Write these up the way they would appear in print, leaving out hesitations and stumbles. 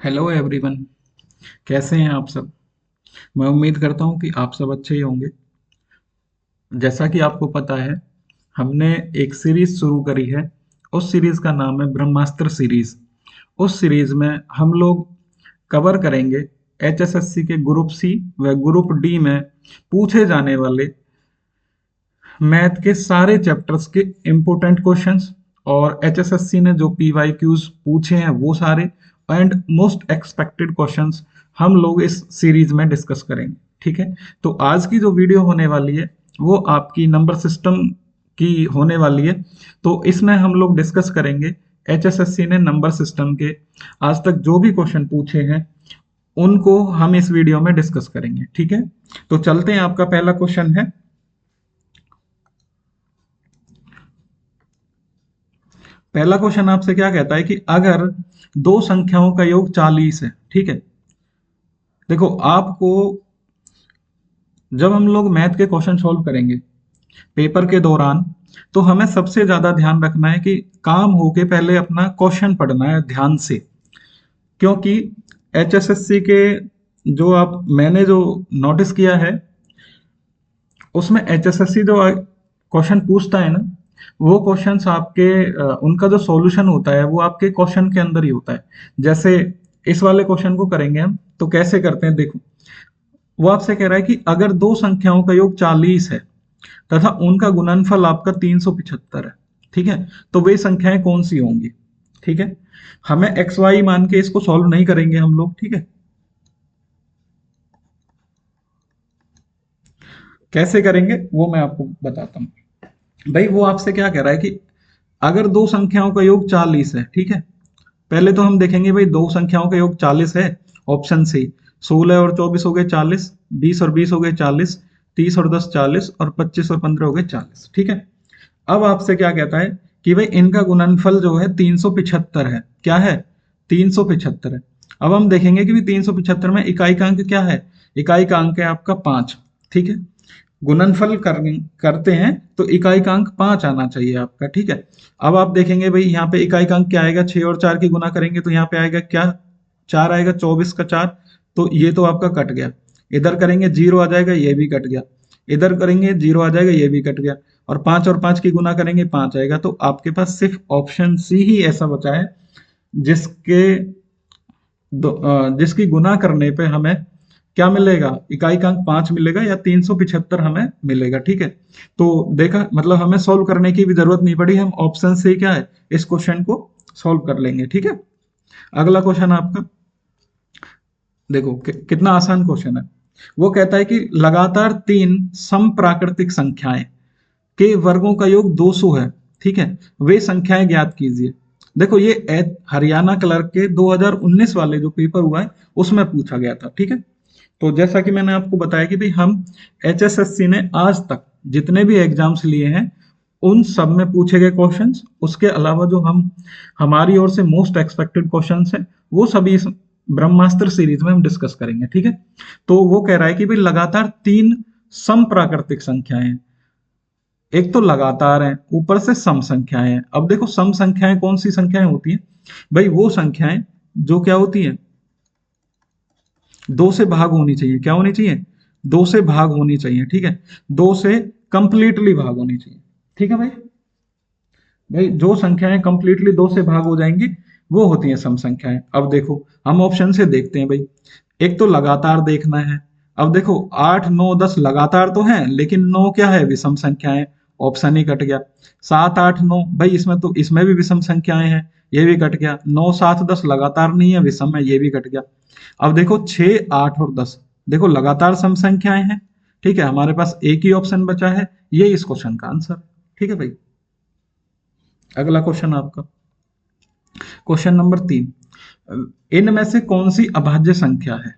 Hello everyone. कैसे हैं आप सब। मैं उम्मीद करता हूं कि आप सब अच्छे ही होंगे। जैसा कि आपको पता है, हमने एक सीरीज शुरू करी है। उस सीरीज का नाम है ब्रह्मास्त्र सीरीज। उस सीरीज में हम लोग कवर करेंगे एचएसएससी के ग्रुप सी व ग्रुप डी में पूछे जाने वाले मैथ के सारे चैप्टर्स के इम्पोर्टेंट क्वेश्चंस, और एचएसएससी ने जो पीवाईक्यूज पूछे हैं वो सारे, एंड मोस्ट एक्सपेक्टेड क्वेश्चंस हम लोग इस सीरीज में डिस्कस करेंगे। ठीक है। तो आज की जो वीडियो होने वाली है वो आपकी नंबर सिस्टम की होने वाली है। तो इसमें हम लोग डिस्कस करेंगे एचएसएससी ने नंबर सिस्टम के आज तक जो भी क्वेश्चन पूछे हैं उनको हम इस वीडियो में डिस्कस करेंगे। ठीक है। तो चलते हैं। आपका पहला क्वेश्चन है, पहला क्वेश्चन आपसे क्या कहता है कि अगर दो संख्याओं का योग 40 है। ठीक है। देखो आपको, जब हम लोग मैथ के क्वेश्चन सॉल्व करेंगे पेपर के दौरान, तो हमें सबसे ज्यादा ध्यान रखना है कि काम होके पहले अपना क्वेश्चन पढ़ना है ध्यान से। क्योंकि एचएसएससी के जो आप मैंने जो नोटिस किया है उसमें एचएसएससी जो क्वेश्चन पूछता है ना, वो क्वेश्चंस आपके उनका जो सॉल्यूशन होता है वो आपके क्वेश्चन के अंदर ही होता है। जैसे इस वाले क्वेश्चन को करेंगे हम, तो कैसे करते हैं देखो। वो आपसे कह रहा है कि अगर दो संख्याओं का योग 40 है तथा उनका गुणनफल आपका 375 है। ठीक है। तो वे संख्याएं कौन सी होंगी। ठीक है। हमें एक्स वाई मान के इसको सॉल्व नहीं करेंगे हम लोग। ठीक है। कैसे करेंगे वो मैं आपको बताता हूँ। भाई वो आपसे क्या कह रहा है कि अगर दो संख्याओं का योग 40 है। ठीक है। पहले तो हम देखेंगे भाई दो संख्याओं का योग 40 है। ऑप्शन सी, 16 और 24 हो गए 40, 20 और 20 हो गए 40, 30 और 10 40, और 25 और 15 हो गए 40। ठीक है। अब आपसे क्या कहता है कि भाई इनका गुणनफल जो है 375 है। क्या है? 375 है। अब हम देखेंगे कि 375 में इकाई का अंक क्या है। इकाई का अंक है आपका 5। ठीक है। गुणनफल करते हैं तो इकाई का अंक 5 आना चाहिए आपका। ठीक है। अब आप देखेंगे भाई यहाँ पे इकाई का अंक क्या आएगा, 6 और 4 की गुना करेंगे तो यहाँ पे आएगा क्या, 4 आएगा, 24 का 4। तो ये तो आपका कट गया। इधर करेंगे 0 आ जाएगा, ये भी कट गया। इधर करेंगे 0 आ जाएगा, ये भी कट गया। और 5 की गुना करेंगे 5 आएगा। तो आपके पास सिर्फ ऑप्शन सी ही ऐसा बचा है जिसके जिसकी गुना करने पे हमें क्या मिलेगा, इकाई का अंक 5 मिलेगा या 375 हमें मिलेगा। ठीक है। तो देखा, मतलब हमें सॉल्व करने की भी जरूरत नहीं पड़ी, हम ऑप्शन से क्या है इस क्वेश्चन को सॉल्व कर लेंगे। ठीक है। अगला क्वेश्चन आपका देखो कितना आसान क्वेश्चन है। वो कहता है कि लगातार तीन समप्राकृतिक संख्याएं के वर्गों का योग 200 है। ठीक है। वे संख्याएं ज्ञात कीजिए। देखो ये हरियाणा क्लर्क के 2019 वाले जो पेपर हुआ है उसमें पूछा गया था। ठीक है। तो जैसा कि मैंने आपको बताया कि भाई हम एचएसएससी ने आज तक जितने भी एग्जाम्स लिए हैं उन सब में पूछे गए क्वेश्चंस, उसके अलावा जो हम हमारी ओर से मोस्ट एक्सपेक्टेड क्वेश्चंस हैं वो सभी इस ब्रह्मास्त्र सीरीज में हम डिस्कस करेंगे। ठीक है। तो वो कह रहा है कि भाई लगातार तीन सम प्राकृतिक संख्याएं हैं। एक तो लगातार है, ऊपर से सम संख्याएं हैं। अब देखो सम संख्याएं कौन सी संख्याएं होती हैं। भाई वो संख्याएं जो क्या होती हैं, दो से भाग होनी चाहिए। क्या होनी चाहिए? दो से भाग होनी चाहिए। ठीक है। दो से कंप्लीटली भाग होनी चाहिए। ठीक है भाई। भाई जो संख्याएं कंप्लीटली दो से भाग हो जाएंगी वो होती हैं सम संख्याएं। अब देखो हम ऑप्शन से देखते हैं भाई। एक तो लगातार देखना है। अब देखो 8 9 10 लगातार तो हैं लेकिन 9 क्या है, विषम संख्याएं। ऑप्शन ही कट गया। 7 8 9 भाई इसमें तो इसमें भी विषम संख्याएं हैं, ये भी कट गया। 9 7 10 लगातार नहीं है, विषम है, ये भी कट गया। अब देखो 6 8 और 10, देखो लगातार सम संख्याएं हैं। ठीक है। हमारे पास एक ही ऑप्शन बचा है, ये इस क्वेश्चन का आंसर। ठीक है भाई। अगला क्वेश्चन आपका, क्वेश्चन नंबर 3, इनमें से कौन सी अभाज्य संख्या है।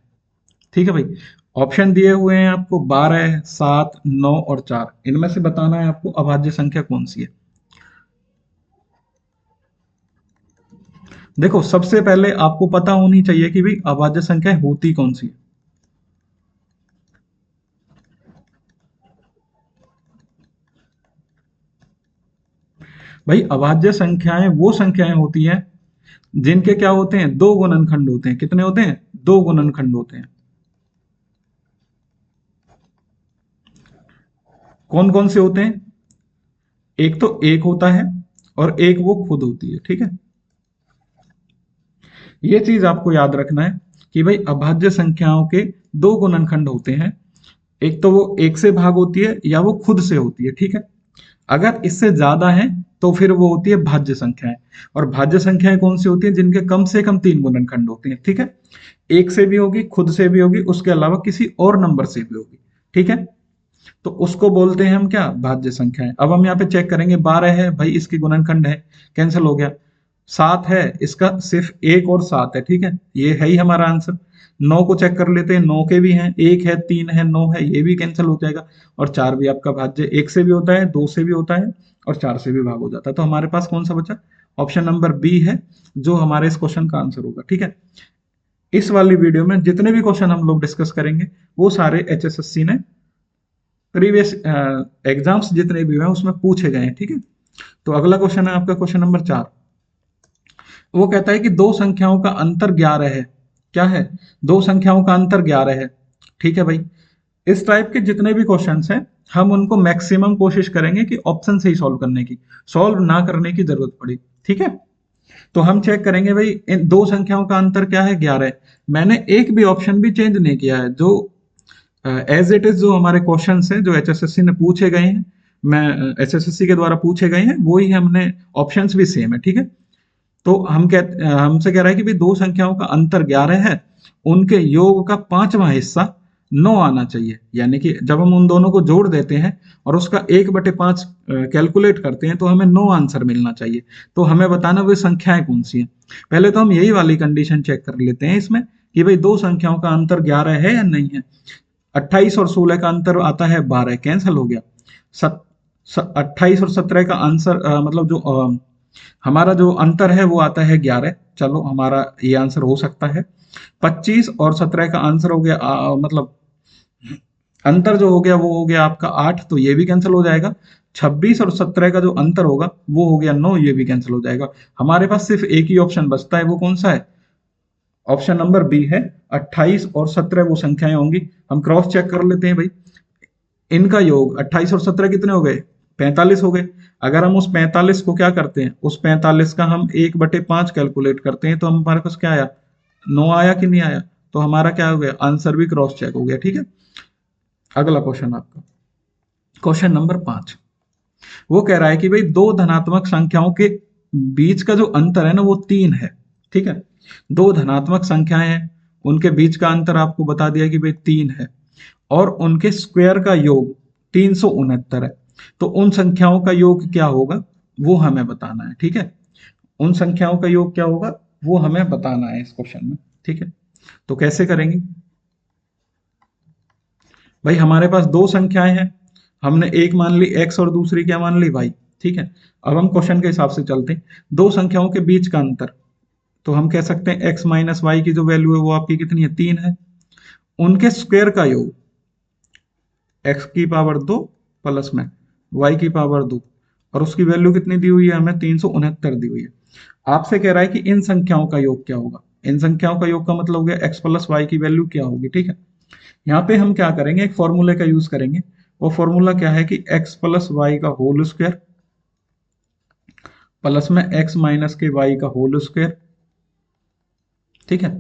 ठीक है भाई। ऑप्शन दिए हुए हैं आपको 12 7 9 और 4, इनमें से बताना है आपको अभाज्य संख्या कौन सी है। देखो सबसे पहले आपको पता होनी चाहिए कि भाई अभाज्य संख्या होती कौन सी है। भाई अभाज्य संख्याएं वो संख्याएं होती हैं जिनके क्या होते हैं, दो गुणनखंड होते हैं। कितने होते हैं, दो गुणनखंड होते हैं। कौन कौन से होते हैं, एक तो एक होता है और एक वो खुद होती है, ठीक है। ये चीज आपको याद रखना है कि भाई अभाज्य संख्याओं के दो गुणनखंड होते हैं, एक तो वो एक से भाग होती है या वो खुद से होती है, ठीक है। अगर इससे ज्यादा है तो फिर वो होती है भाज्य संख्याएं। और भाज्य संख्याएं कौन सी होती है, जिनके कम से कम तीन गुणनखंड होते हैं, ठीक है। एक से भी होगी, खुद से भी होगी, उसके अलावा किसी और नंबर से भी होगी, ठीक है। तो उसको बोलते हैं हम क्या, भाज्य संख्याएं। अब हम यहाँ पे चेक करेंगे, 12 है भाई, इसकी गुणनखंड है, कैंसिल हो गया। 7 है, इसका सिर्फ एक और 7 है, ठीक है, ये है ही हमारा आंसर। 9 को चेक कर लेते हैं, 9 के भी हैं, एक है, 3 है, 9 है, ये भी कैंसिल हो जाएगा। और 4 भी आपका भाज्य, एक से भी होता है, दो से भी होता है और 4 से भी भाग हो जाता है। तो हमारे पास कौन सा बचा, ऑप्शन नंबर बी है जो हमारे इस क्वेश्चन का आंसर होगा, ठीक है। इस वाली वीडियो में जितने भी क्वेश्चन हम लोग डिस्कस करेंगे वो सारे एचएसएससी ने प्रीवियस एग्जाम्स जितने भी हुए हैं उसमें पूछे गए हैं, ठीक है। तो अगला क्वेश्चन है आपका क्वेश्चन नंबर 4। वो कहता है कि दो संख्याओं का अंतर 11 है। क्या है, दो संख्याओं का अंतर 11 है, ठीक है भाई। इस टाइप के जितने भी क्वेश्चंस हैं हम उनको मैक्सिमम कोशिश करेंगे कि ऑप्शन से ही सॉल्व करने की, सॉल्व ना करने की जरूरत पड़ी, ठीक है। तो हम चेक करेंगे भाई इन दो संख्याओं का अंतर क्या है, 11 है। मैंने एक भी ऑप्शन भी चेंज नहीं किया है, जो एज इट इज जो हमारे क्वेश्चंस हैं जो एचएसएससी ने पूछे गए हैं, मैं एचएसएससी के द्वारा पूछे गए हैं वो ही हमने, ऑप्शंस भी सेम है, ठीक है। तो हमसे कह रहा है कि भाई दो संख्याओं का अंतर 11 है, उनके योग का पांचवा हिस्सा 9 आना चाहिए। यानी कि जब हम उन दोनों को जोड़ देते हैं और उसका 1/5 कैलकुलेट करते हैं तो हमें 9 आंसर मिलना चाहिए। तो हमें बताना वो संख्याएं कौन सी हैं। पहले तो हम यही वाली कंडीशन चेक कर लेते हैं इसमें कि भाई दो संख्याओं का अंतर 11 है या नहीं है। 28 और 16 का अंतर आता है 12, कैंसिल हो गया। 28 और 17 का आंसर मतलब जो हमारा जो अंतर है वो आता है 11, चलो हमारा ये आंसर हो सकता है। 25 और 17 का आंसर हो गया मतलब अंतर जो हो गया वो हो गया आपका 8, तो ये भी कैंसिल हो जाएगा। 26 और 17 का जो अंतर होगा वो हो गया 9, ये भी कैंसिल हो जाएगा। हमारे पास सिर्फ एक ही ऑप्शन बचता है, वो कौन सा है, ऑप्शन नंबर बी है। 28 और 17 वो संख्याएं होंगी। हम क्रॉस चेक कर लेते हैं भाई, इनका योग 28 और 17 कितने हो गए, 45 हो गए। अगर हम उस 45 को क्या करते हैं, उस 45 का हम 1/5 कैलकुलेट करते हैं तो हमारे पास क्या आया, 9 आया कि नहीं आया। तो हमारा क्या हो गया, आंसर भी क्रॉस चेक हो गया, ठीक है। अगला क्वेश्चन आपका क्वेश्चन नंबर 5। वो कह रहा है कि भाई दो धनात्मक संख्याओं के बीच का जो अंतर है ना वो 3 है, ठीक है। दो धनात्मक संख्याएं हैं, उनके बीच का अंतर आपको बता दिया कि भाई 3 है और उनके स्क्वायर का योग 369 है। तो उन संख्याओं का योग क्या होगा वो हमें बताना है, ठीक है। उन संख्याओं का योग क्या होगा वो हमें बताना है इस क्वेश्चन में, ठीक है। तो कैसे करेंगे भाई, हमारे पास दो संख्याएं हैं, हमने एक मान ली x और दूसरी क्या मान ली y, ठीक है। अब हम क्वेश्चन के हिसाब से चलते हैं, दो संख्याओं के बीच का अंतर, तो हम कह सकते हैं x माइनस वाई की जो वैल्यू है वो आपकी कितनी है, 3 है। उनके स्क्वायर का योग x की पावर 2 प्लस में y की पावर 2, और उसकी वैल्यू कितनी दी हुई है हमें, 369 दी हुई है। आपसे कह रहा है कि इन संख्याओं का योग क्या होगा। इन संख्याओं का योग का मतलब हो गया x प्लस वाई की वैल्यू क्या होगी, ठीक है। यहाँ पे हम क्या करेंगे, एक फॉर्मूले का यूज करेंगे। वो फॉर्मूला क्या है कि x प्लस वाई का होल स्क्वायर प्लस में x माइनस के वाई का होल स्क्वायर, ठीक है।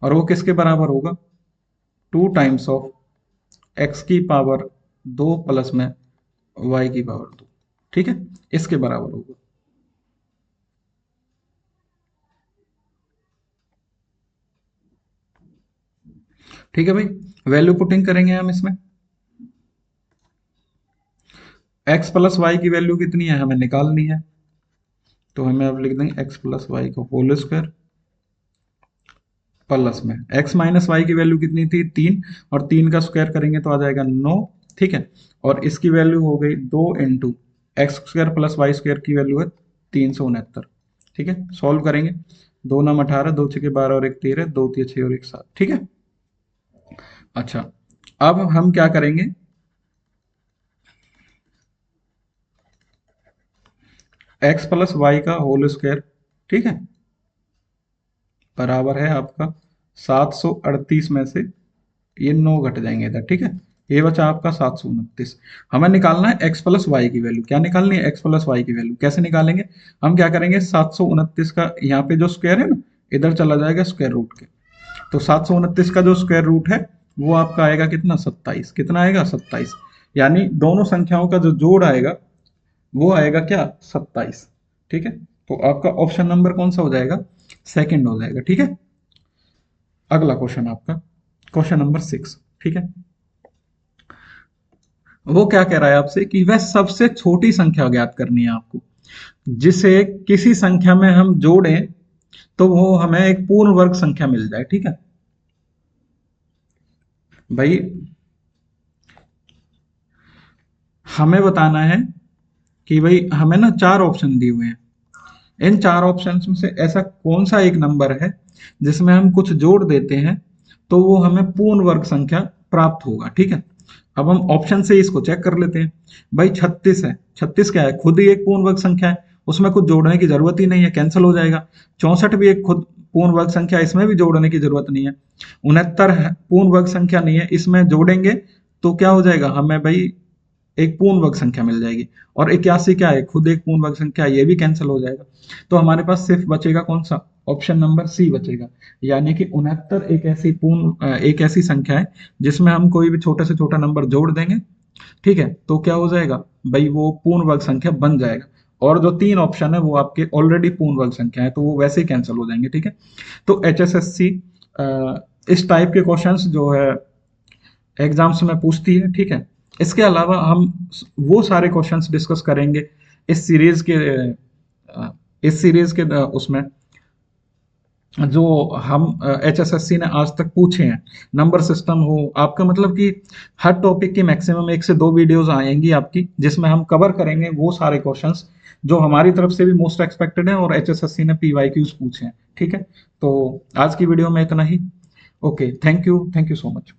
और वो किसके बराबर होगा, 2 टाइम्स ऑफ x की पावर 2 प्लस में y की पावर 2, ठीक है, इसके बराबर होगा। ठीक है भाई, वैल्यू पुटिंग करेंगे हम इसमें। x प्लस वाई की वैल्यू कितनी है हमें निकालनी है, तो हमें अब लिख देंगे x प्लस वाई का होल स्क्वायर प्लस में x माइनस वाई की वैल्यू कितनी थी, 3, और 3 का स्क्वायर करेंगे तो आ जाएगा 9, ठीक है। और इसकी वैल्यू हो गई 2 into x square plus y square की वैल्यू है 369, ठीक है। सॉल्व करेंगे, 2 नाम 18, 2 छके 12 और 1 13, 2 3 6 और 1 7, ठीक है। अच्छा, अब हम क्या करेंगे, x प्लस वाई का होल स्क्वायर, ठीक है, बराबर है आपका 738 में से ये 9 घट जाएंगे इधर, ठीक है। ये बचा आपका 729। हमें निकालना है x प्लस वाई की वैल्यू। क्या निकालनी है? x प्लस वाई की वैल्यू। कैसे निकालेंगे? हम क्या करेंगे, 729 का यहाँ पे जो स्क्वायर है ना, इधर चला जाएगा स्क्वायर रूट के। तो 729 का जो स्क्वायर रूट है वो आपका आएगा कितना? 27। कितना आएगा? 27। यानी दोनों संख्याओं का जो जोड़ आएगा वो आएगा क्या? 27। ठीक है। तो आपका ऑप्शन नंबर कौन सा हो जाएगा? सेकंड हो जाएगा, ठीक है। अगला क्वेश्चन आपका क्वेश्चन नंबर 6, ठीक है। वो क्या कह रहा है आपसे कि वह सबसे छोटी संख्या ज्ञात करनी है आपको, जिसे किसी संख्या में हम जोड़ें तो वो हमें एक पूर्ण वर्ग संख्या मिल जाए, ठीक है भाई। हमें बताना है कि भाई हमें ना 4 ऑप्शन दिए हुए हैं। इन 4 ऑप्शंस में से ऐसा कौन सा एक नंबर है जिसमें हम कुछ जोड़ देते हैं तो वो हमें पूर्ण वर्ग संख्या प्राप्त होगा, ठीक है। अब हम ऑप्शन से इसको चेक कर लेते हैं। भाई 36 है। 36 क्या है? खुद ही एक पूर्ण वर्ग संख्या है, उसमें कुछ जोड़ने की जरूरत ही नहीं है, कैंसिल हो जाएगा। 64 भी एक खुद पूर्ण वर्ग संख्या, इसमें भी जोड़ने की जरूरत नहीं है। 69 पूर्ण वर्ग संख्या नहीं है, इसमें जोड़ेंगे तो क्या हो जाएगा? हमें भाई एक पूर्ण वर्ग संख्या मिल जाएगी। और 81 क्या है? खुद एक पूर्ण वर्ग संख्या है, ये भी कैंसिल हो जाएगा। तो हमारे पास सिर्फ बचेगा कौन सा? ऑप्शन नंबर सी बचेगा। यानी कि 69 एक ऐसी संख्या है जिसमें हम कोई भी छोटे से छोटा नंबर जोड़ देंगे, ठीक है, तो क्या हो जाएगा भाई? वो पूर्ण वर्ग संख्या बन जाएगा। और जो 3 ऑप्शन है वो आपके ऑलरेडी पूर्ण वर्ग संख्या है, तो वो वैसे ही कैंसिल हो जाएंगे, ठीक है। तो एचएसएससी इस टाइप के क्वेश्चंस जो है एग्जाम्स में पूछती है, ठीक है। इसके अलावा हम वो सारे क्वेश्चंस डिस्कस करेंगे इस सीरीज के उसमें जो हम एचएसएससी ने आज तक पूछे हैं। नंबर सिस्टम हो आपका, मतलब कि हर टॉपिक की मैक्सिमम 1 से 2 वीडियोस आएंगी आपकी, जिसमें हम कवर करेंगे वो सारे क्वेश्चंस जो हमारी तरफ से भी मोस्ट एक्सपेक्टेड हैं और एचएसएससी ने पीवाईक्यूज पूछे हैं, ठीक है। तो आज की वीडियो में इतना ही। Okay, thank you so much.